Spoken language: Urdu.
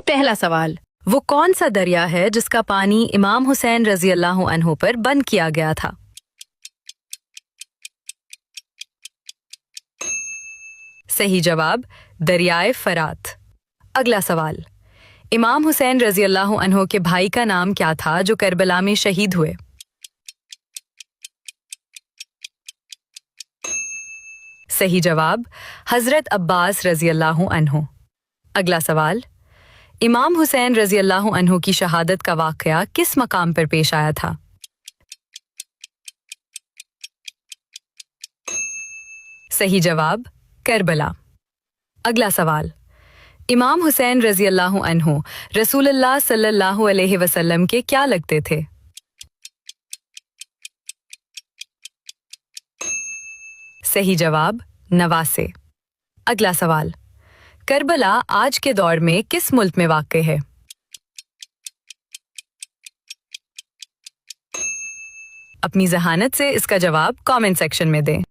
پہلا سوال، وہ کون سا دریا ہے جس کا پانی امام حسین رضی اللہ عنہ پر بند کیا گیا تھا؟ صحیح جواب دریائے فرات۔ اگلا سوال، امام حسین رضی اللہ عنہ کے بھائی کا نام کیا تھا جو کربلا میں شہید ہوئے؟ صحیح جواب حضرت عباس رضی اللہ عنہ۔ اگلا سوال، امام حسین رضی اللہ عنہ کی شہادت کا واقعہ کس مقام پر پیش آیا تھا؟ صحیح جواب کربلا۔ اگلا سوال، امام حسین رضی اللہ عنہ رسول اللہ صلی اللہ علیہ وسلم کے کیا لگتے تھے؟ صحیح جواب نواسے۔ اگلا سوال، کربلا آج کے دور میں کس ملک میں واقع ہے؟ اپنی ذہانت سے اس کا جواب کامنٹ سیکشن میں دیں۔